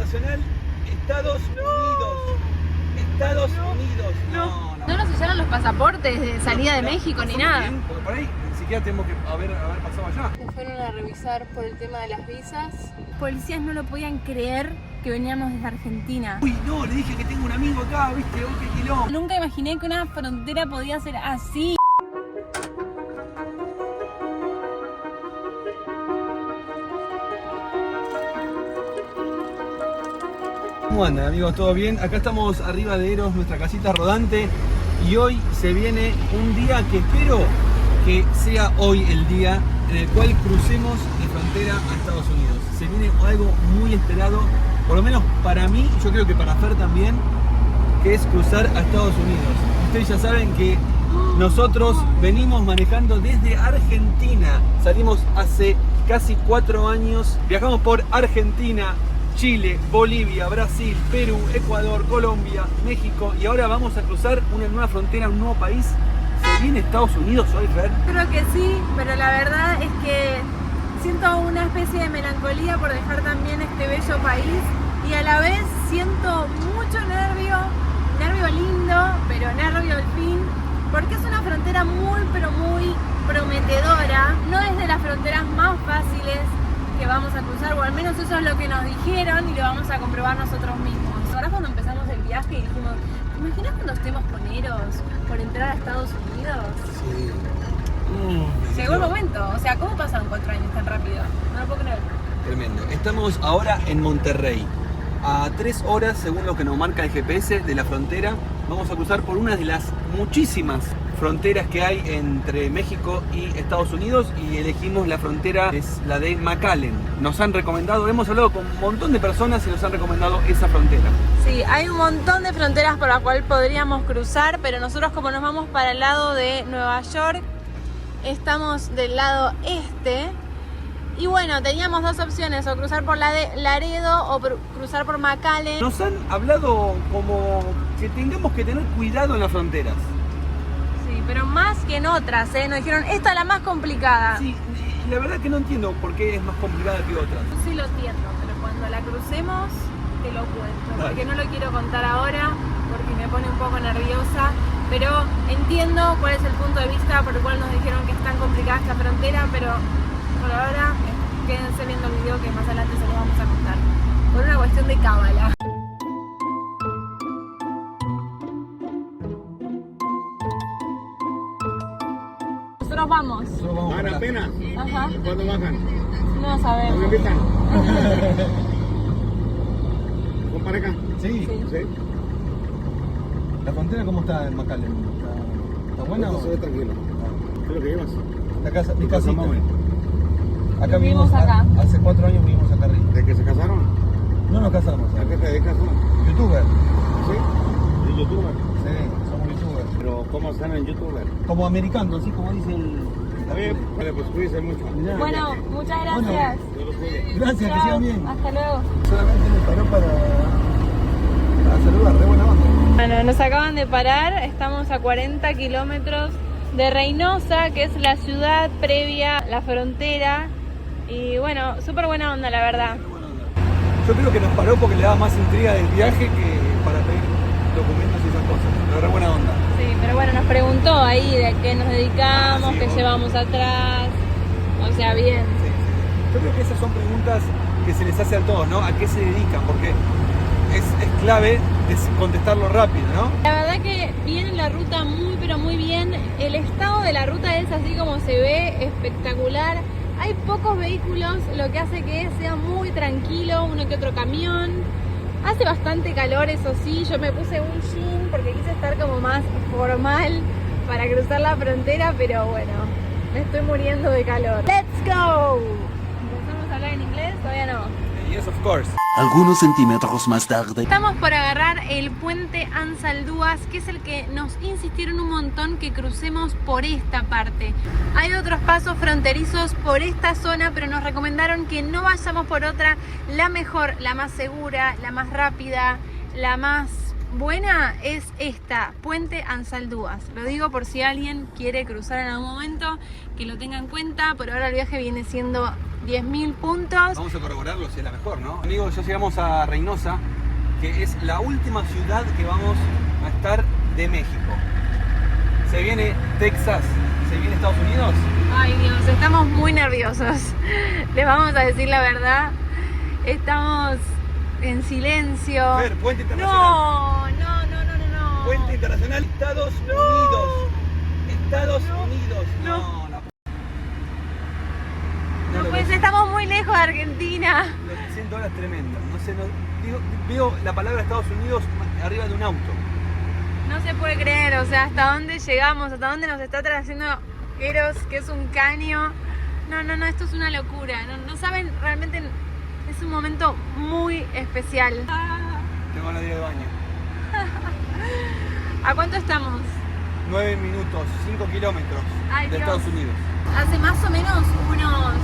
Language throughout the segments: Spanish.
internacional Estados Unidos. Estados Unidos. No nos usaron los pasaportes de salida de México ni nada. Bien, por ahí ni siquiera tenemos que haber pasado allá. Nos fueron a revisar por el tema de las visas. Policías no lo podían creer que veníamos desde Argentina. Uy, no, le dije que tengo un amigo acá, viste, oh, qué quilombo. Nunca imaginé que una frontera podía ser así. ¿Cómo andan, amigos? ¿Todo bien? Acá estamos arriba de Eros, nuestra casita rodante, y hoy se viene un día que espero que sea hoy el día en el cual crucemos de frontera a Estados Unidos. Se viene algo muy esperado, por lo menos para mí, yo creo que para Fer también, que es cruzar a Estados Unidos. Ustedes ya saben que nosotros venimos manejando desde Argentina. Salimos hace casi 4 años, viajamos por Argentina, Chile, Bolivia, Brasil, Perú, Ecuador, Colombia, México, y ahora vamos a cruzar una nueva frontera, un nuevo país. ¿Se viene Estados Unidos hoy, Fer? Creo que sí, pero la verdad es que siento una especie de melancolía por dejar también este bello país y a la vez siento mucho nervio lindo, pero nervio al fin, porque es una frontera muy, pero muy prometedora. No es de las fronteras más fáciles que vamos a cruzar, o al menos eso es lo que nos dijeron y lo vamos a comprobar nosotros mismos. Ahora cuando empezamos el viaje y dijimos, ¿te imaginas cuando estemos con Eros por entrar a Estados Unidos? Sí. Llegó el momento, o sea, ¿cómo pasaron 4 años tan rápido? No lo puedo creer. Tremendo. Estamos ahora en Monterrey, a 3 horas, según lo que nos marca el GPS, de la frontera. Vamos a cruzar por una de las muchísimas fronteras que hay entre México y Estados Unidos, y elegimos la frontera, es la de McAllen. Nos han recomendado, hemos hablado con un montón de personas y nos han recomendado esa frontera. Sí, hay un montón de fronteras por las cuales podríamos cruzar, pero nosotros como nos vamos para el lado de Nueva York, estamos del lado este. Y bueno, teníamos 2 opciones, o cruzar por la de Laredo o cruzar por McAllen. Nos han hablado como que tengamos que tener cuidado en las fronteras. Sí, pero más que en otras, ¿eh? Nos dijeron, esta es la más complicada. Sí, y la verdad que no entiendo por qué es más complicada que otras. Yo sí lo entiendo, pero cuando la crucemos te lo cuento. Dale. Porque no lo quiero contar ahora, porque me pone un poco nerviosa. Pero entiendo cuál es el punto de vista por el cual nos dijeron que es tan complicada esta frontera, pero por ahora quédense viendo el video que más adelante se los vamos a contar. Por una cuestión de cábala. Nosotros vamos. ¿Van apenas? Ajá. ¿Cuándo bajan? No ¿Me sabemos. invitan? ¿Con para acá? Sí. Sí. ¿La frontera cómo está en McAllen? ¿Está buena o...? Se ve tranquilo. ¿Qué es lo que llevas? La casa, mi ¿Tu casa casita. móvil? Acá Vivimos acá. Hace 4 años vivimos acá arriba. ¿De que se casaron? No nos casamos. ¿A qué te dedicas tú? Youtuber. ¿Sí? ¿De youtuber? Sí, somos youtubers. ¿Pero cómo están en youtuber? Como americanos, así como dice el... Está bien, vale, pues cuídense mucho. Ya. Bueno, muchas gracias. Dios los cuide. Gracias, que Chao. sigan bien. Hasta luego. Solamente me paró para saludar, de buena onda. Bueno, nos acaban de parar, estamos a 40 kilómetros de Reynosa, que es la ciudad previa a la frontera. Y bueno, súper buena onda, la verdad. Yo creo que nos paró porque le daba más intriga del viaje que para pedir documentos y esas cosas. Pero re buena onda. Sí, pero bueno, nos preguntó ahí de qué nos dedicamos, Sí, qué obvio. llevamos atrás. O sea, bien. Sí, sí. Yo creo que esas son preguntas que se les hace a todos, ¿no? ¿A qué se dedican? Porque es clave contestarlo rápido, ¿no? La verdad que viene la ruta muy, pero muy bien. El estado de la ruta es así como se ve, espectacular. Hay pocos vehículos, lo que hace que sea muy tranquilo, uno que otro camión. Hace bastante calor, eso sí, yo me puse un jean porque quise estar como más formal para cruzar la frontera, pero bueno, me estoy muriendo de calor. ¡Let's go! ¿Empezamos a hablar en inglés? Todavía no. Yes, of course. Algunos centímetros más tarde. Estamos por agarrar el puente Ansaldúas, que es el que nos insistieron un montón que crucemos por esta parte. Hay otros pasos fronterizos por esta zona, pero nos recomendaron que no vayamos por otra, la mejor, la más segura, la más rápida, la más buena es esta, Puente Ansaldúas. Lo digo por si alguien quiere cruzar en algún momento, que lo tenga en cuenta. Por ahora el viaje viene siendo 10.000 puntos. Vamos a corroborarlo si es la mejor, ¿no? Amigos, ya llegamos a Reynosa, que es la última ciudad que vamos a estar de México. Se viene Texas, se viene Estados Unidos. Ay Dios, estamos muy nerviosos. Les vamos a decir la verdad. Estamos en silencio. Fer, Puente Internacional. No. Puente Internacional, Estados Unidos. Estados Unidos. No. No No, lo pues ves. estamos muy lejos de Argentina. Lo que siento ahora es tremendo. No sé, veo la palabra Estados Unidos arriba de un auto. No se puede creer, o sea, hasta dónde llegamos, hasta dónde nos está trayendo Eros, que es un caño. No, esto es una locura. No saben, realmente es un momento muy especial. Tengo la día de baño. ¿A cuánto estamos? 9 minutos, 5 kilómetros Ay, de Dios. Estados Unidos. Hace más o menos unos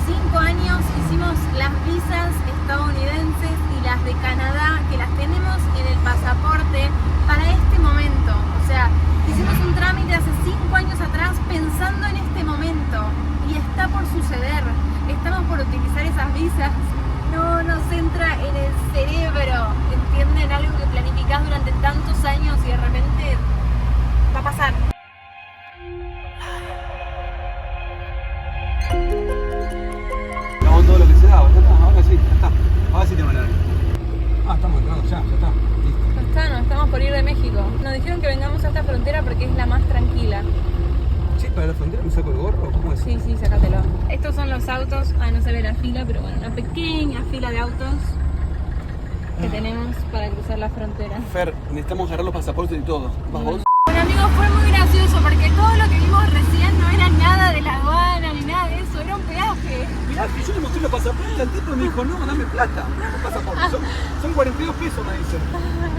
5 años hicimos las visas estadounidenses y las de Canadá, que las tenemos en el pasaporte para este momento. O sea, hicimos un trámite hace 5 años atrás pensando en este momento y está por suceder. Estamos por utilizar esas visas. No nos entra en el cerebro, ¿entienden? Algo que planificás durante tantos años y de repente va a pasar. Hagamos todo lo que se daba, ya está, ahora sí, ya está. Ahora sí te van a ver. Estamos entrando ya está. Listo. Nos estamos por ir de México. Nos dijeron que vengamos a esta frontera porque es la más tranquila. Sí, para la frontera me saco el gorro, ¿cómo es? Sí, sácatelo. Estos son los autos. No se ve la fila, pero bueno, una pequeña fila de autos que tenemos para cruzar la frontera. Fer, necesitamos agarrar los pasaportes y todo. ¿Vas vos? Bueno amigos, fue muy gracioso porque todo lo que vimos recién no era nada de la aduana ni nada de eso, era un peaje. Mirá, que yo le mostré los pasaportes al tipo y me dijo, no, dame plata. Los pasaportes son 42 pesos, me dicen.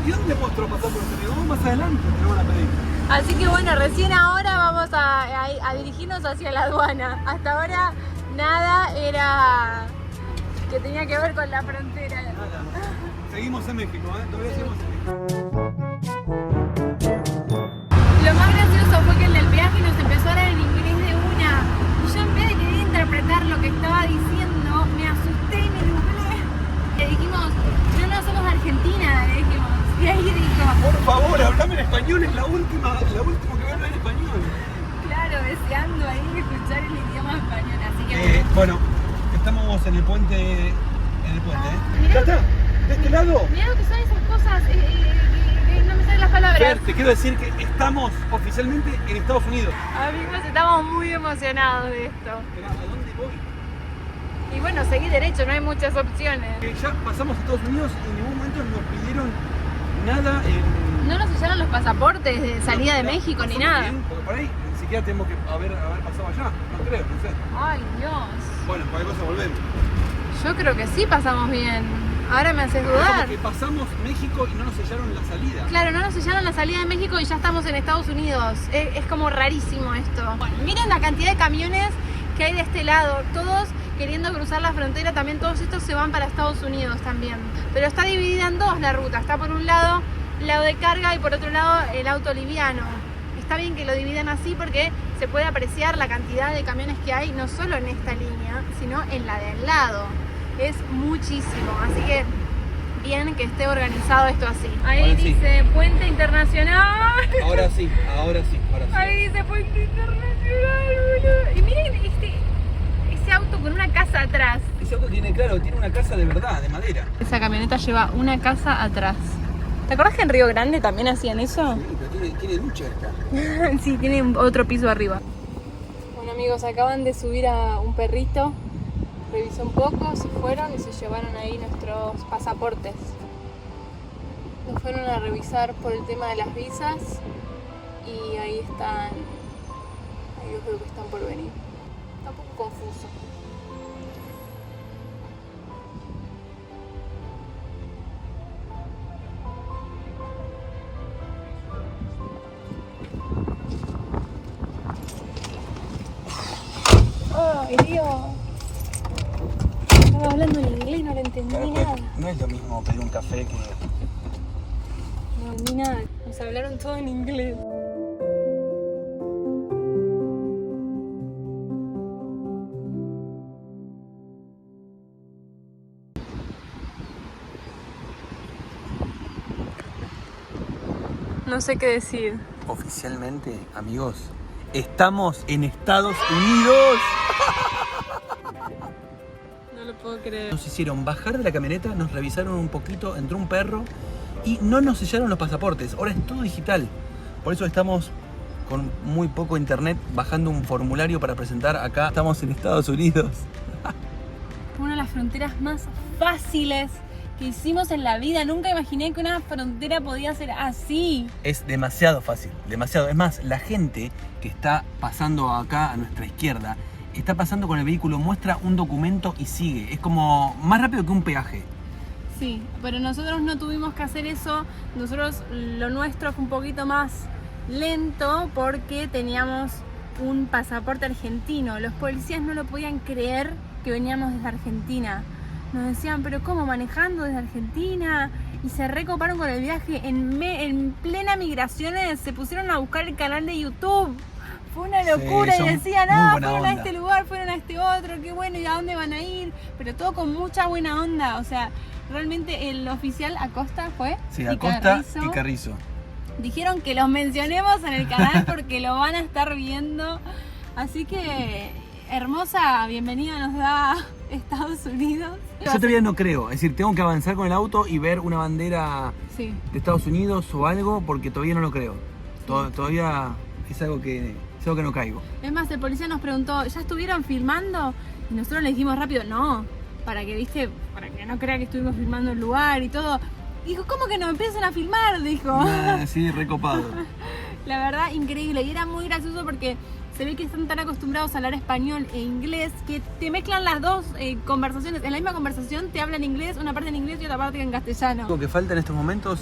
¿Y dónde muestro los pasaportes? Le digo, vamos más adelante, me van a pedir. Así que bueno, recién ahora vamos a dirigirnos hacia la aduana. Hasta ahora nada era que tenía que ver con la frontera. Nada. Seguimos en México, todavía seguimos en México. Lo más gracioso fue que en el viaje nos empezó a hablar en inglés de una. Y yo en vez de querer interpretar lo que estaba diciendo, me asusté y me nublé. Le dijimos, no somos de Argentina, le dijimos. Y ahí dijo, Por favor, hablame en español, es la última que voy a hablar en español. claro, deseando ahí escuchar el idioma español. Así que Bueno, estamos en el puente. mirá. ¿Ya está? ¿De este lado? mirá lo que son esas cosas, no me salen las palabras. Fer, te quiero decir que estamos oficialmente en Estados Unidos. Amigos, estamos muy emocionados de esto. Pero ¿a dónde voy? Y bueno, seguí derecho, no hay muchas opciones. Que ya pasamos a Estados Unidos y en ningún momento nos pidieron nada en... No nos usaron los pasaportes de salida de México ni pasamos nada. bien, porque por ahí ni siquiera tenemos que haber pasado allá, no creo, no sé. Ay, Dios. Bueno, cualquier cosa volvemos. Yo creo que sí pasamos bien. Ahora me haces Como dudar. que pasamos México y no nos sellaron la salida. Claro, no nos sellaron la salida de México y ya estamos en Estados Unidos. Es como rarísimo esto. Bueno, miren la cantidad de camiones que hay de este lado. Todos queriendo cruzar la frontera. También todos estos se van para Estados Unidos también. Pero está dividida en dos la ruta. Está por un lado el lado de carga y por otro lado el auto liviano. Está bien que lo dividan así porque se puede apreciar la cantidad de camiones que hay, no solo en esta línea, sino en la de al lado. Es muchísimo, así que bien que esté organizado esto así. Ahí Ahora sí. dice Puente Internacional. Ahora sí. Ahí dice Puente Internacional, boludo. Y miren ese auto con una casa atrás. Ese auto tiene una casa de verdad, de madera. Esa camioneta lleva una casa atrás. ¿Te acordás que en Río Grande también hacían eso? Sí, pero tiene ducha acá. Sí, tiene otro piso arriba. Bueno amigos, acaban de subir a un perrito. Revisó un poco, se fueron y se llevaron ahí nuestros pasaportes. Nos fueron a revisar por el tema de las visas y ahí están. Ahí yo creo que están por venir. Está un poco confuso. ¡Ay, Dios! Estaba hablando en inglés, no le entendí nada. No es lo mismo pedir un café que No, ni nada, nos hablaron todo en inglés. No sé qué decir. Oficialmente, amigos, estamos en Estados Unidos. No lo puedo creer. Nos hicieron bajar de la camioneta, nos revisaron un poquito, entró un perro y no nos sellaron los pasaportes. Ahora es todo digital. Por eso estamos con muy poco internet bajando un formulario para presentar acá. Estamos en Estados Unidos. Una de las fronteras más fáciles que hicimos en la vida. Nunca imaginé que una frontera podía ser así. Es demasiado fácil, demasiado. Es más, la gente que está pasando acá a nuestra izquierda está pasando con el vehículo, muestra un documento y sigue. Es como más rápido que un peaje. Sí, pero nosotros no tuvimos que hacer eso. Nosotros, lo nuestro fue un poquito más lento porque teníamos un pasaporte argentino. Los policías no lo podían creer que veníamos desde Argentina. Nos decían, pero ¿cómo? ¿Manejando desde Argentina? Y se recoparon con el viaje. En plena migraciones se pusieron a buscar el canal de YouTube. Fue una locura. Sí, y decían, fueron onda. a este lugar, fueron a este otro, qué bueno, ¿y a dónde van a ir? Pero todo con mucha buena onda. O sea, realmente el oficial Acosta fue. Sí, Acosta y Carrizo. Dijeron que los mencionemos en el canal porque lo van a estar viendo. Así que, hermosa bienvenida nos da Estados Unidos. Yo todavía no creo, es decir, tengo que avanzar con el auto y ver una bandera Sí. de Estados Unidos o algo porque todavía no lo creo. Todavía es algo que no caigo. Es más, el policía nos preguntó, ¿ya estuvieron filmando? Y nosotros le dijimos rápido, no, para que no crea que estuvimos filmando el lugar y todo. Dijo, ¿cómo que no empiezan a filmar? Dijo. Sí, recopado. La verdad, increíble. Y era muy gracioso porque se ve que están tan acostumbrados a hablar español e inglés que te mezclan las dos conversaciones. En la misma conversación te hablan inglés, una parte en inglés y otra parte en castellano. Lo que falta en estos momentos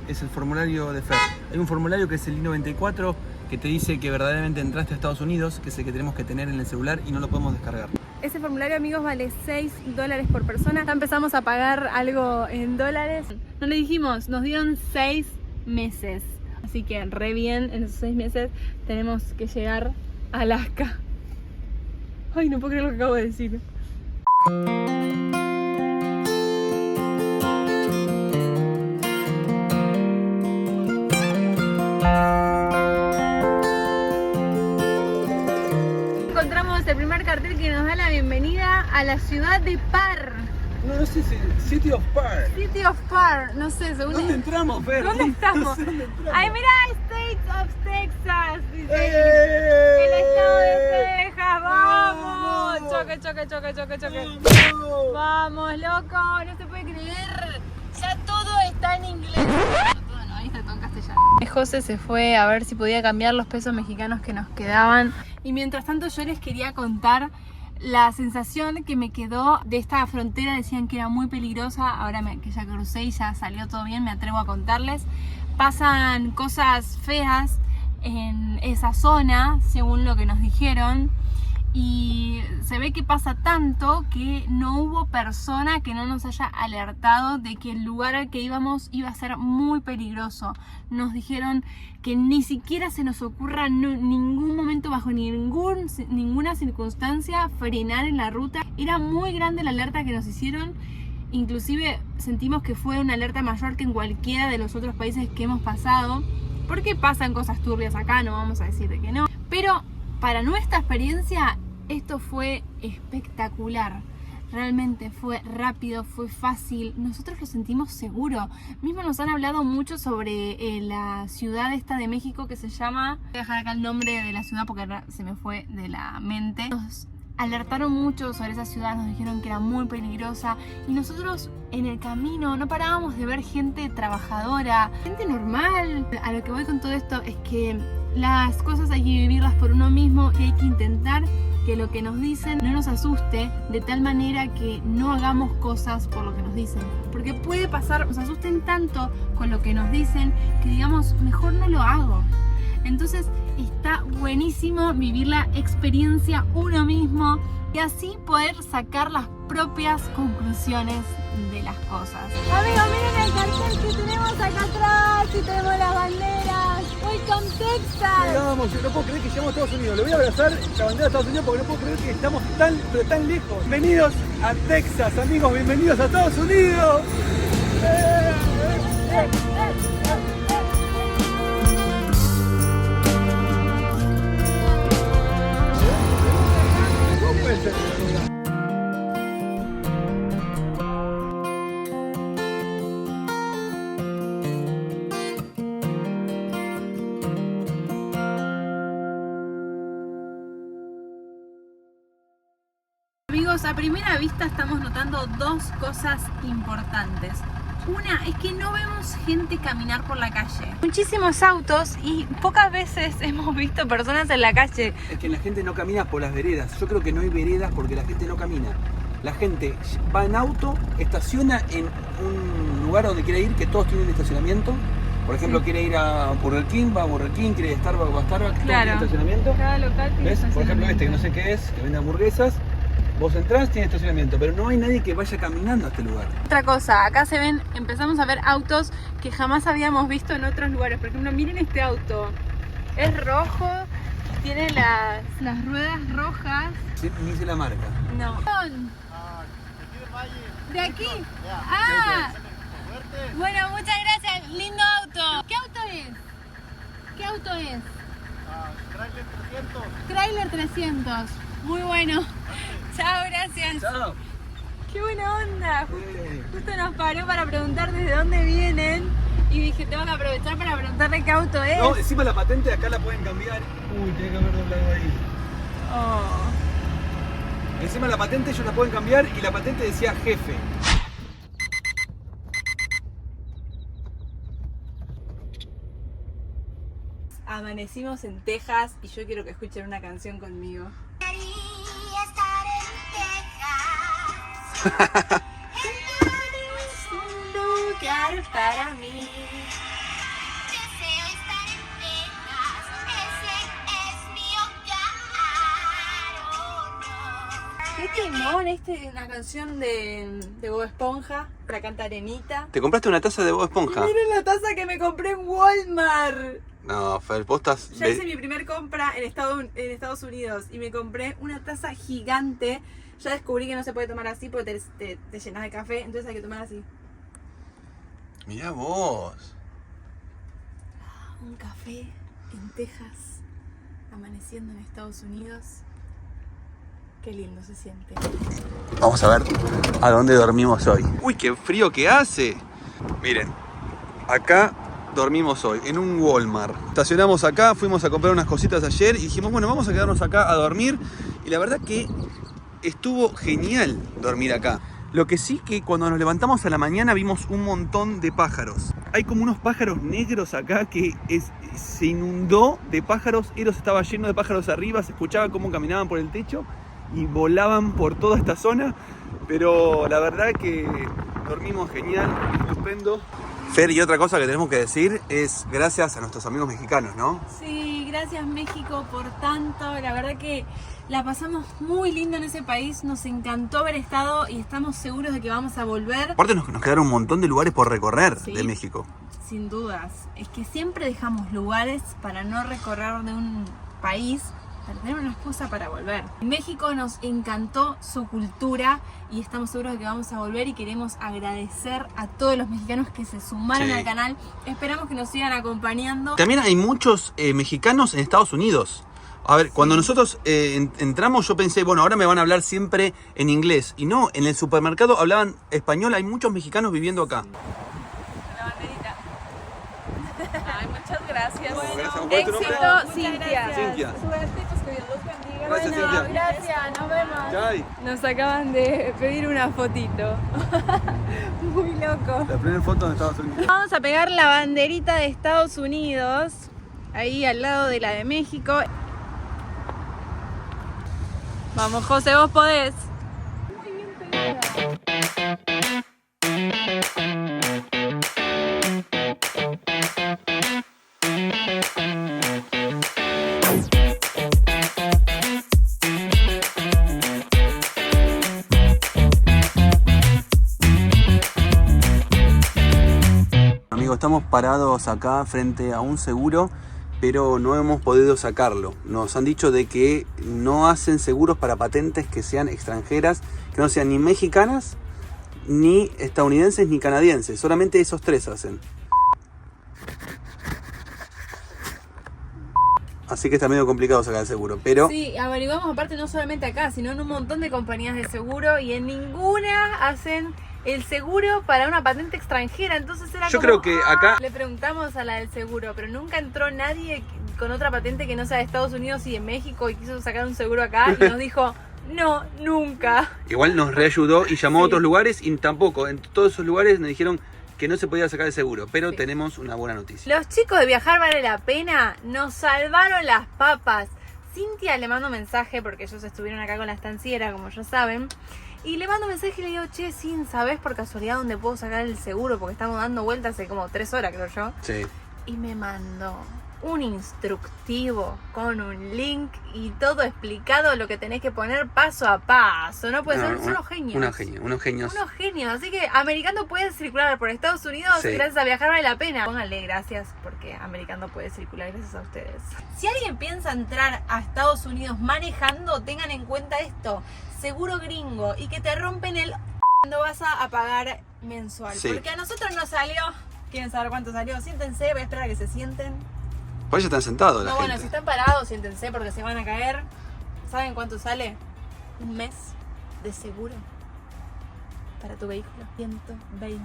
es el formulario de FER. Hay un formulario que es el I-94 que te dice que verdaderamente entraste a Estados Unidos, que es el que tenemos que tener en el celular y no lo podemos descargar. Ese formulario, amigos, vale $6 por persona. Ya empezamos a pagar algo en dólares. No le dijimos, nos dieron 6 meses. Así que re bien, en esos 6 meses tenemos que llegar a Alaska. Ay, no puedo creer lo que acabo de decir. Encontramos el primer cartel que nos da la bienvenida a la ciudad de Parr. No sé si City of Parr. City of Parr, no sé, según... ¿Dónde entramos, Fer? ¿Dónde estamos? No sé dónde entramos. Ay, mira, States of Texas. Dice, ¡Eh! el estado de Texas, vamos. ¡Vamos! Choque, choque, choque, choque, choque. ¡Vamos! Vamos, loco, no se puede creer. Ya todo está en inglés. Todo no, ahí está todo en castellano. José se fue a ver si podía cambiar los pesos mexicanos que nos quedaban. Y mientras tanto yo les quería contar la sensación que me quedó de esta frontera. Decían que era muy peligrosa. Ahora que ya crucé y ya salió todo bien, me atrevo a contarles. Pasan cosas feas en esa zona, según lo que nos dijeron. Y se ve que pasa tanto que no hubo persona que no nos haya alertado de que el lugar al que íbamos iba a ser muy peligroso. Nos dijeron que ni siquiera se nos ocurra en ningún momento, bajo ninguna circunstancia, frenar en la ruta. Era muy grande la alerta que nos hicieron. Inclusive sentimos que fue una alerta mayor que en cualquiera de los otros países que hemos pasado. Porque pasan cosas turbias acá, no vamos a decir de que no. Pero para nuestra experiencia, esto fue espectacular. Realmente fue rápido, fue fácil. Nosotros lo sentimos seguro. Mismo nos han hablado mucho sobre la ciudad esta de México que se llama... Voy a dejar acá el nombre de la ciudad porque se me fue de la mente. Nos alertaron mucho sobre esa ciudad, nos dijeron que era muy peligrosa. Y nosotros en el camino no parábamos de ver gente trabajadora, gente normal. A lo que voy con todo esto es que las cosas hay que vivirlas por uno mismo y hay que intentar que lo que nos dicen no nos asuste de tal manera que no hagamos cosas por lo que nos dicen. Porque puede pasar, nos asusten tanto con lo que nos dicen que digamos, mejor no lo hago. Entonces está buenísimo vivir la experiencia uno mismo y así poder sacar las propias conclusiones de las cosas. Amigos, miren el cartel que tenemos acá atrás y tenemos las banderas. Welcome Texas. Llegamos, no puedo creer que llegamos a Estados Unidos. Le voy a abrazar la bandera de Estados Unidos porque no puedo creer que estamos tan, pero tan lejos. Bienvenidos a Texas, amigos, bienvenidos a Estados Unidos. ¿Cómo puede ser? Amigos, a primera vista estamos notando dos cosas importantes. Una es que no vemos gente caminar por la calle. Muchísimos autos y pocas veces hemos visto personas en la calle. Es que la gente no camina por las veredas. Yo creo que no hay veredas porque la gente no camina. La gente va en auto, estaciona en un lugar donde quiere ir, que todos tienen estacionamiento. Por ejemplo, quiere ir a Burger King, va a Burger King, quiere ir a Starbucks, va a Starbucks, todo tiene estacionamiento. Cada local tiene ¿Ves? Por ejemplo, estacionamiento. este que no sé qué es, que vende hamburguesas. Vos entrás, tiene estacionamiento, pero no hay nadie que vaya caminando a este lugar. Otra cosa, acá se ven, empezamos a ver autos que jamás habíamos visto en otros lugares. Por ejemplo, miren este auto. Es rojo, tiene las ruedas rojas. Sí, ni se la marca. No. ¿De aquí? Ah. Bueno, muchas gracias. Lindo auto. ¿Qué auto es? ¿Qué auto es? Trailer 300. Muy bueno. Chao, gracias. Chao. Qué buena onda. Justo nos paró para preguntar desde dónde vienen. Y dije, tengo que aprovechar para preguntarle qué auto es. No, encima la patente acá la pueden cambiar. Uy, tiene que haber doblado ahí. Oh. Encima la patente ellos la pueden cambiar y la patente decía jefe. Amanecimos en Texas y yo quiero que escuchen una canción conmigo. Es un lugar para mí. Deseo estar en Texas, ese es mi hogar, oh no. Qué temón, este es una canción de Bob Esponja, la canta Arenita. ¿Te compraste una taza de Bob Esponja? Miren la taza que me compré en Walmart. No, Fer, vos estás... Ya hice mi primer compra en Estados Unidos y me compré una taza gigante. Ya descubrí que no se puede tomar así porque te llenas de café, entonces hay que tomar así. Mirá vos. Un café en Texas, amaneciendo en Estados Unidos. Qué lindo se siente. Vamos a ver a dónde dormimos hoy. Uy, qué frío que hace. Miren, acá dormimos hoy, en un Walmart. Estacionamos acá, fuimos a comprar unas cositas ayer y dijimos, bueno, vamos a quedarnos acá a dormir. Y la verdad que estuvo genial dormir acá. Lo que sí que cuando nos levantamos a la mañana vimos un montón de pájaros. Hay como unos pájaros negros acá que se inundó de pájaros. Eros estaba lleno de pájaros arriba, se escuchaba cómo caminaban por el techo y volaban por toda esta zona. Pero la verdad que dormimos genial, estupendo. Fer, y otra cosa que tenemos que decir es gracias a nuestros amigos mexicanos, ¿no? Sí, gracias México por tanto. La verdad que la pasamos muy lindo en ese país. Nos encantó haber estado y estamos seguros de que vamos a volver. Aparte nos quedaron un montón de lugares por recorrer Sí. de México. Sin dudas. Es que siempre dejamos lugares para no recorrer de un país, para tener una excusa para volver. En México nos encantó su cultura y estamos seguros de que vamos a volver y queremos agradecer a todos los mexicanos que se sumaron Sí. al canal. Esperamos que nos sigan acompañando. También hay muchos mexicanos en Estados Unidos. A ver, cuando nosotros entramos yo pensé, bueno, ahora me van a hablar siempre en inglés. Y no, en el supermercado hablaban español, hay muchos mexicanos viviendo acá. La banderita. Ay, muchas gracias. Bueno, gracias. ¿Cuál es tu nombre? Éxito, Cintia. Cintia. Suerte, pues que Dios los bendiga. Gracias, Bueno, Cintia. gracias, nos vemos. Yay. Nos acaban de pedir una fotito. Muy loco. La primera foto de Estados Unidos. Vamos a pegar la banderita de Estados Unidos ahí al lado de la de México. Vamos, José, vos podés. Muy bien pegada. amigos, estamos parados acá frente a un seguro, pero no hemos podido sacarlo. Nos han dicho de que no hacen seguros para patentes que sean extranjeras, que no sean ni mexicanas, ni estadounidenses, ni canadienses. Solamente esos 3 hacen. Así que está medio complicado sacar el seguro, pero... Sí, averiguamos aparte no solamente acá, sino en un montón de compañías de seguro y en ninguna hacen el seguro para una patente extranjera. Entonces era Yo como, creo que acá... Le preguntamos a la del seguro, pero nunca entró nadie con otra patente que no sea de Estados Unidos y de México y quiso sacar un seguro acá y nos dijo, no, nunca. Igual nos reayudó y llamó a Sí. otros lugares y tampoco. En todos esos lugares nos dijeron que no se podía sacar el seguro, pero Sí. tenemos una buena noticia. Los chicos de Viajar Vale la Pena nos salvaron las papas. Cintia le mando mensaje porque ellos estuvieron acá con la estanciera, como ya saben. Y le mando mensaje y le digo, che, Sin, ¿sabés por casualidad dónde puedo sacar el seguro? Porque estamos dando vueltas hace como 3 horas, creo yo. Sí. Y me mandó un instructivo con un link y todo explicado lo que tenés que poner paso a paso. No puede ser, son unos genios. Unos genios. Unos genios. Así que Americano puede circular por Estados Unidos Sí. gracias a Viajar Vale la Pena. Pónganle gracias porque Americano puede circular gracias a ustedes. Si alguien piensa entrar a Estados Unidos manejando, tengan en cuenta esto. Seguro gringo y que te rompen el cuando vas a pagar mensual. Sí. Porque a nosotros nos salió... ¿Quieren saber cuánto salió? Siéntense, voy a esperar a que se sienten. Por eso están sentados la No, gente. bueno, si están parados, siéntense porque se van a caer. ¿Saben cuánto sale? Un mes de seguro para tu vehículo. $120.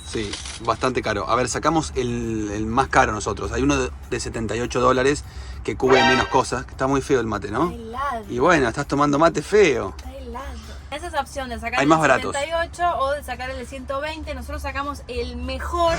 Sí, bastante caro. A ver, sacamos el más caro nosotros. Hay uno de $78 que cubre menos cosas. Está muy feo el mate, ¿no? Está helado. Y bueno, estás tomando mate feo. Está helado. Esa es la opción de sacar Hay el más de baratos. 78 o de sacar el de 120. Nosotros sacamos el mejor.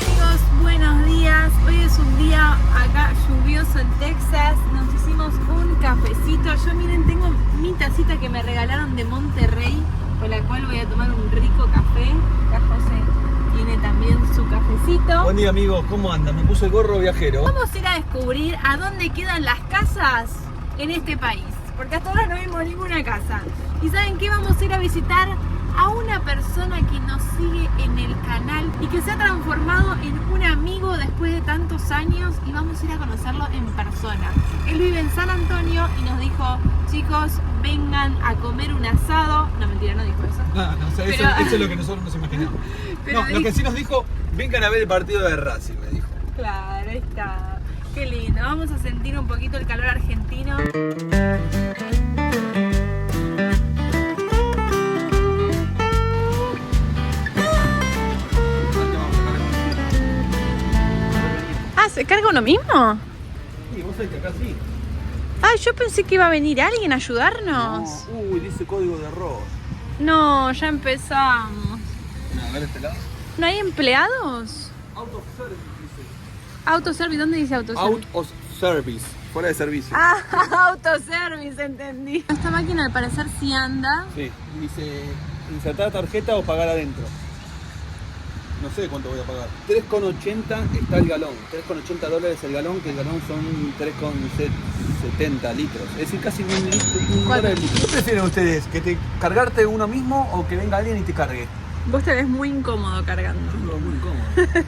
Chicos, buenos días. Hoy es un día acá lluvioso en Texas. Nos hicimos un cafecito. Yo miren, tengo mi tacita que me regalaron de Monterrey, con la cual voy a tomar un rico café. Acá José tiene también su cafecito. Buen día, amigos. ¿Cómo andan? Me puse el gorro viajero. Vamos a ir a descubrir a dónde quedan las casas en este país, porque hasta ahora no vimos ninguna casa. ¿Y saben qué? Vamos a ir a visitar a una persona que nos sigue en el canal y que se ha transformado en un amigo después de tantos años y vamos a ir a conocerlo en persona. Él vive en San Antonio y nos dijo, chicos, vengan a comer un asado. No, mentira, no dijo eso. No, o sea, Pero- eso es lo que nosotros nos imaginamos. Pero No, lo que sí nos dijo, vengan a ver el partido de Racing, me dijo. Claro, ahí está. Qué lindo. Vamos a sentir un poquito el calor argentino. Ah, ¿se carga uno mismo? Sí, vos sabés que acá sí. Ah, yo pensé que iba a venir alguien a ayudarnos. No. Uy, dice código de error. No, ya empezamos. A ver este lado. ¿No hay empleados? Out of service, dice. Autoservice, ¿dónde dice autoservice? Out of service. Fuera de servicio. Ah, autoservice, entendí. Esta máquina al parecer sí anda. Sí, dice insertar tarjeta o pagar adentro. No sé cuánto voy a pagar. 3,80 está el galón. $3,80 el galón, que el galón son 3,70 litros. Es decir, casi un litro. ¿Cuánto? ¿Qué prefieren ustedes? ¿Que te cargarte uno mismo o que venga alguien y te cargue? Vos te ves muy incómodo cargando. Muy incómodo.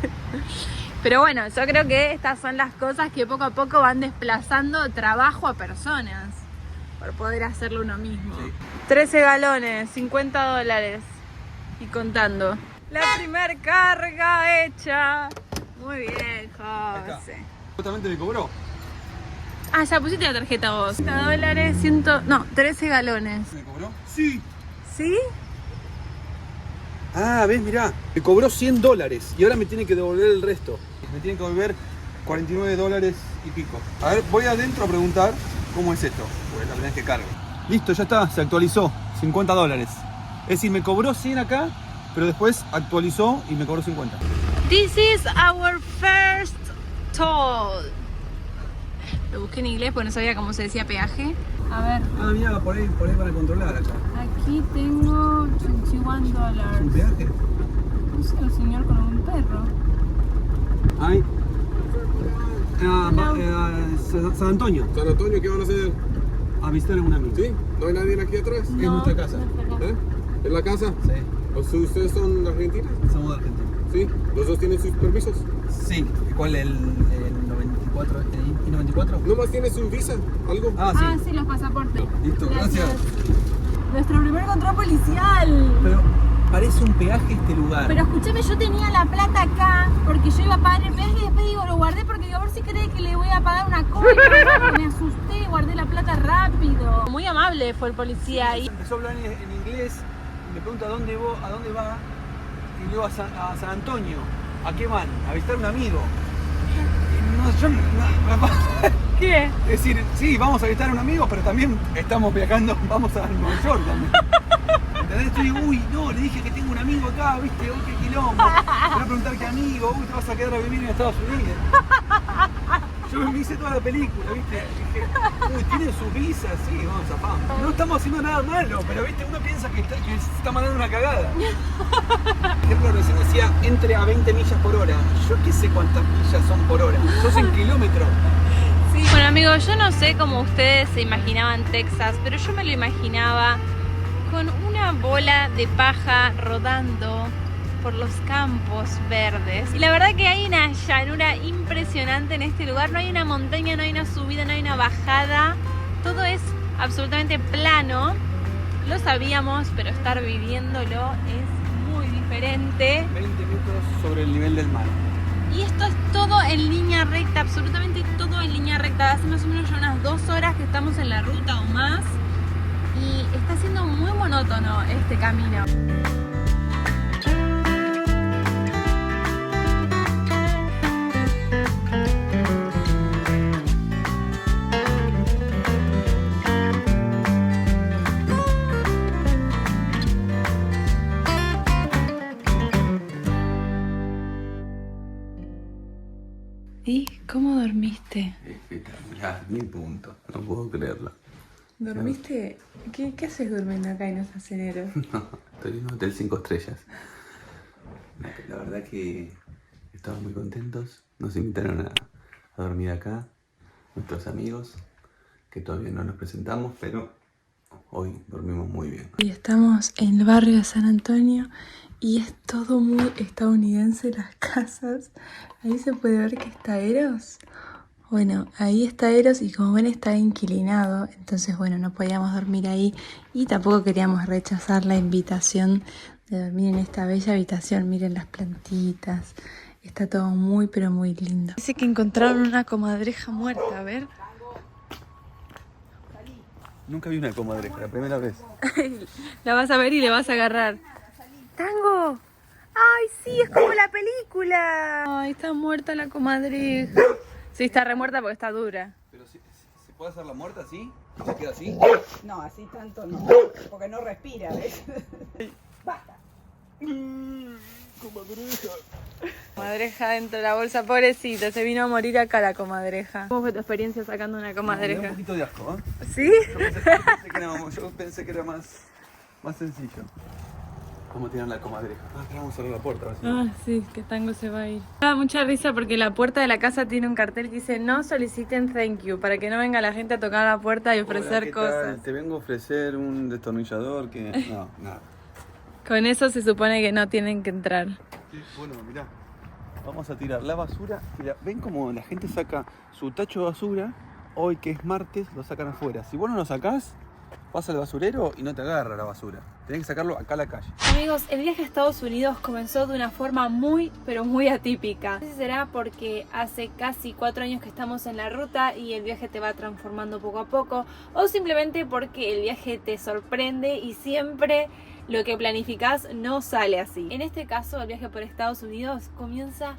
Pero bueno, yo creo que estas son las cosas que poco a poco van desplazando trabajo a personas por poder hacerlo uno mismo. Sí. 13 galones, $50 y contando. La primer carga hecha. Muy bien, José. Justamente me cobró. Ah, ya pusiste la tarjeta vos. $50, 13 galones. ¿Me cobró? Sí. ¿Sí? Ah, ves, mirá. Me cobró $100 y ahora me tiene que devolver el resto. Me tiene que devolver $49 y pico. A ver, voy adentro a preguntar cómo es esto. Porque es la primera vez que cargo. Listo, ya está, se actualizó. $50. Es decir, me cobró 100 acá, pero después actualizó y me cobró 50. This is our first toll. Lo busqué en inglés porque no sabía cómo se decía peaje. A ver, Ah, mira, por ahí para controlar acá. aquí tengo $21. ¿Un peaje? No sé, el señor con un perro. a visitar a un amigo. ¿Sí? ¿No hay nadie aquí atrás? Es nuestra casa. ¿Eh? ¿En la casa? Sí, ¿Ustedes son argentinos? somos de Argentina. ¿Sí? ¿Los dos tienen sus permisos? Sí, ¿cuál el 94? ¿El 94? ¿Nomás tiene su visa? ¿Algo? Ah, sí. Ah, sí, los pasaportes. Listo, gracias. Nuestro primer control policial. Pero parece un peaje este lugar. Pero escúchame, yo tenía la plata acá porque yo iba a pagar el peaje y después digo, lo guardé porque digo, a ver si cree que le voy a pagar una cola. Me asusté y guardé la plata rápido. Muy amable fue el policía ahí. Empezó a hablar en inglés y me pregunta a dónde va. Y luego a San Antonio. ¿A qué van? A visitar a un amigo. Y no, yo ¿Qué? es decir, sí, vamos a visitar a un amigo, pero también estamos viajando, vamos a Nueva York también. ¿Entendés? Estoy, uy, no, le dije que tengo un amigo acá, viste, uy, qué quilombo. Me voy a preguntar qué amigo, uy, te vas a quedar a vivir en Estados Unidos. Yo me hice toda la película, viste, dije, uy, tiene su visa, sí, vamos a fama. No estamos haciendo nada malo, pero viste, uno piensa que se está mandando una cagada. Por ejemplo, recién decía, entre a 20 millas por hora. Yo qué sé cuántas millas son por hora. Sos en kilómetros. Sí. Bueno amigos, yo no sé cómo ustedes se imaginaban Texas, pero yo me lo imaginaba con una bola de paja rodando por los campos verdes. Y la verdad que hay una llanura impresionante en este lugar. No hay una montaña, no hay una subida, no hay una bajada. Todo es absolutamente plano. Lo sabíamos, pero estar viviéndolo es muy diferente. 20 metros sobre el nivel del mar. Y esto es todo en línea recta, absolutamente todo en línea recta. Hace más o menos ya unas 2 horas que estamos en la ruta o más. Y está siendo muy monótono este camino. ¿Y cómo dormiste? Espectacular, 1000 puntos, no puedo creerlo. ¿Dormiste? ¿Qué haces durmiendo acá y no estás en enero? No, estoy en un hotel 5 estrellas. La verdad que estamos muy contentos. Nos invitaron a dormir acá, nuestros amigos, que todavía no nos presentamos, pero hoy dormimos muy bien. Y estamos en el barrio de San Antonio y es todo muy estadounidense las casas. Ahí se puede ver que está Eros. Bueno, ahí está Eros y como ven está inquilinado, entonces bueno, no podíamos dormir ahí y tampoco queríamos rechazar la invitación de dormir en esta bella habitación. Miren las plantitas, está todo muy pero muy lindo. Dice que encontraron una comadreja muerta, a ver. Nunca vi una comadreja, la primera vez. La vas a ver y le vas a agarrar. ¡Tango! ¡Ay, sí! Es como la película. ¡Ay, está muerta la comadreja! Sí, está remuerta porque está dura. Pero ¿se puede hacer la muerta así? ¿Se queda así? No, así tanto no, porque no respira, ¿ves? Basta. Comadreja. Comadreja dentro de la bolsa, pobrecita, se vino a morir acá la comadreja. ¿Cómo fue tu experiencia sacando una Me da un comadreja? poquito de asco, ¿eh? ¿Sí? Yo pensé que era más sencillo. ¿Cómo tiran la comadreja? Ah, vamos a cerrar la puerta. Así. Ah, sí, que Tango se va a ir. Me da mucha risa porque la puerta de la casa tiene un cartel que dice no soliciten thank you, para que no venga la gente a tocar la puerta y ofrecer Hola, ¿qué tal? cosas. Te vengo a ofrecer un destornillador que... No, nada. Con eso se supone que no tienen que entrar. Sí, bueno, mirá. Vamos a tirar la basura. Mirá, ven cómo la gente saca su tacho de basura. Hoy que es martes, lo sacan afuera. Si vos no lo sacás, pasa el basurero y no te agarra la basura. Tenés que sacarlo acá a la calle. Amigos, el viaje a Estados Unidos comenzó de una forma muy, pero muy atípica. No sé si será porque hace casi 4 años que estamos en la ruta y el viaje te va transformando poco a poco, o simplemente porque el viaje te sorprende y siempre lo que planificás no sale así. En este caso, el viaje por Estados Unidos comienza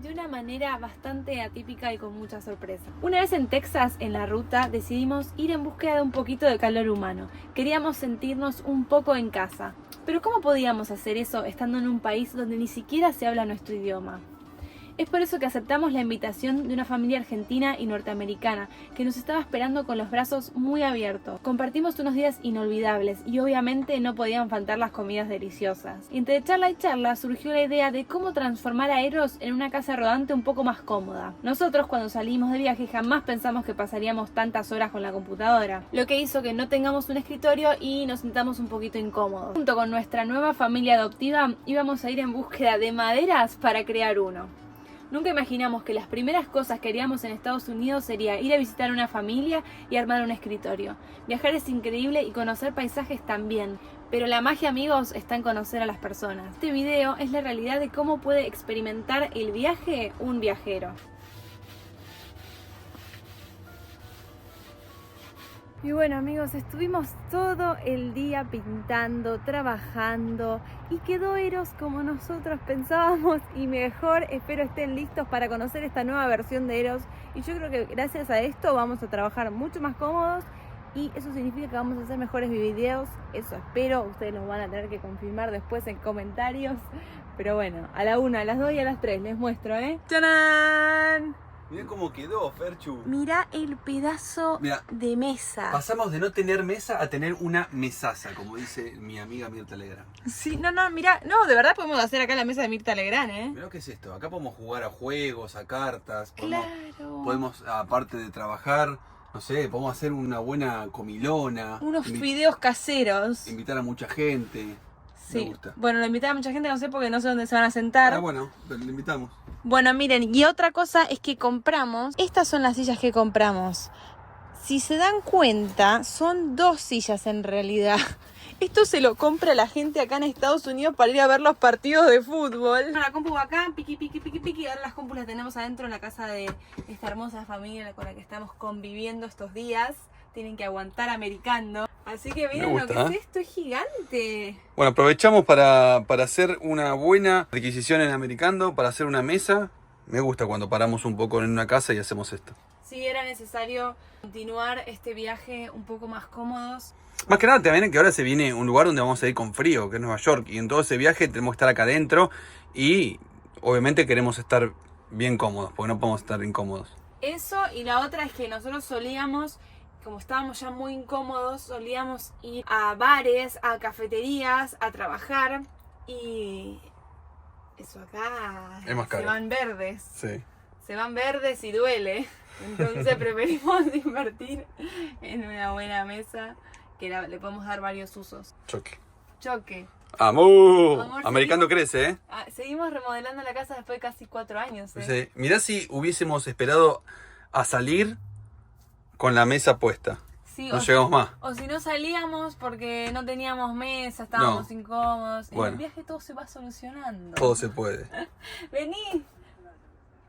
de una manera bastante atípica y con mucha sorpresa. Una vez en Texas, en la ruta, decidimos ir en búsqueda de un poquito de calor humano. Queríamos sentirnos un poco en casa. Pero ¿cómo podíamos hacer eso estando en un país donde ni siquiera se habla nuestro idioma? Es por eso que aceptamos la invitación de una familia argentina y norteamericana que nos estaba esperando con los brazos muy abiertos. Compartimos unos días inolvidables y obviamente no podían faltar las comidas deliciosas. Entre charla y charla surgió la idea de cómo transformar a Eros en una casa rodante un poco más cómoda. Nosotros cuando salimos de viaje jamás pensamos que pasaríamos tantas horas con la computadora, lo que hizo que no tengamos un escritorio y nos sintamos un poquito incómodos. Junto con nuestra nueva familia adoptiva íbamos a ir en búsqueda de maderas para crear uno. Nunca imaginamos que las primeras cosas que haríamos en Estados Unidos sería ir a visitar una familia y armar un escritorio. Viajar es increíble y conocer paisajes también, pero la magia, amigos, está en conocer a las personas. Este video es la realidad de cómo puede experimentar el viaje un viajero. Y bueno, amigos, estuvimos todo el día pintando, trabajando y quedó Eros como nosotros pensábamos y mejor. Espero estén listos para conocer esta nueva versión de Eros y yo creo que gracias a esto vamos a trabajar mucho más cómodos y eso significa que vamos a hacer mejores videos. Eso espero, ustedes los van a tener que confirmar después en comentarios, pero bueno, a la 1, a las 2 y a las 3 les muestro, ¡Tarán! Mirá cómo quedó, Ferchu. Mira el pedazo Mirá, de mesa. pasamos de no tener mesa a tener una mesaza, como dice mi amiga Mirta Legrand. Sí, no, mira, no, de verdad podemos hacer acá la mesa de Mirta Legrand, ¿eh? Mirá qué es esto. Acá podemos jugar a juegos, a cartas. Claro. Podemos, aparte de trabajar, no sé, podemos hacer una buena comilona. Unos fideos caseros. Invitar a mucha gente. Me Sí. gusta. Bueno, lo invitaba a mucha gente, no sé porque no sé dónde se van a sentar. Ah, bueno, pero le invitamos. Bueno, miren, y otra cosa es que compramos, estas son las sillas que compramos. Si se dan cuenta, son 2 sillas en realidad. Esto se lo compra la gente acá en Estados Unidos para ir a ver los partidos de fútbol. La compu va acá, piqui. Ahora las compus las tenemos adentro en la casa de esta hermosa familia con la que estamos conviviendo estos días. Tienen que aguantar americano. Así que miren gusta, lo que es esto, es gigante. Bueno, aprovechamos para hacer una buena adquisición en Americando, para hacer una mesa. Me gusta cuando paramos un poco en una casa y hacemos esto. Sí, era necesario continuar este viaje un poco más cómodos. Más que nada también que ahora se viene un lugar donde vamos a ir con frío, que es Nueva York. Y en todo ese viaje tenemos que estar acá adentro y obviamente queremos estar bien cómodos, porque no podemos estar incómodos. Eso, y la otra es que nosotros solíamos, como estábamos ya muy incómodos, solíamos ir a bares, a cafeterías, a trabajar y eso acá Es más caro. se van verdes. Sí. Se van verdes y duele. Entonces preferimos invertir en una buena mesa que le podemos dar varios usos. Choque. ¡Amor! Amor, Americando seguimos- crece, ¿eh? Seguimos remodelando la casa después de casi 4 años. Sí. Mirá si hubiésemos esperado a salir con la mesa puesta. Sí, No llegamos más. O si no salíamos porque no teníamos mesa, estábamos incómodos. En Bueno. el viaje todo se va solucionando. Todo se puede. Vení.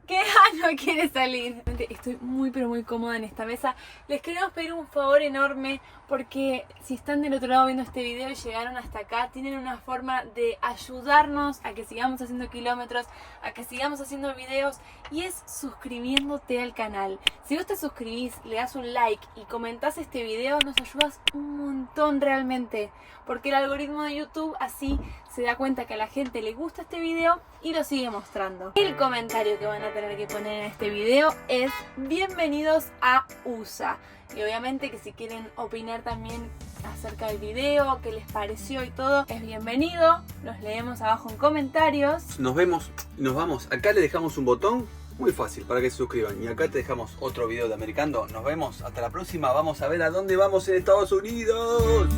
¿Qué? No quiere salir. Estoy muy pero muy cómoda en esta mesa. Les queremos pedir un favor enorme porque si están del otro lado viendo este video y llegaron hasta acá, tienen una forma de ayudarnos a que sigamos haciendo kilómetros, a que sigamos haciendo videos y es suscribiéndote al canal. Si vos te suscribís, le das un like y comentás este video, nos ayudas un montón realmente. Porque el algoritmo de YouTube así se da cuenta que a la gente le gusta este video y lo sigue mostrando. El comentario que van a tener que poner en este video es bienvenidos a USA. Y obviamente que si quieren opinar también acerca del video, qué les pareció y todo, es bienvenido. Los leemos abajo en comentarios. Nos vemos, nos vamos. Acá le dejamos un botón muy fácil para que se suscriban. Y acá te dejamos otro video de Americando. Nos vemos, hasta la próxima. Vamos a ver a dónde vamos en Estados Unidos.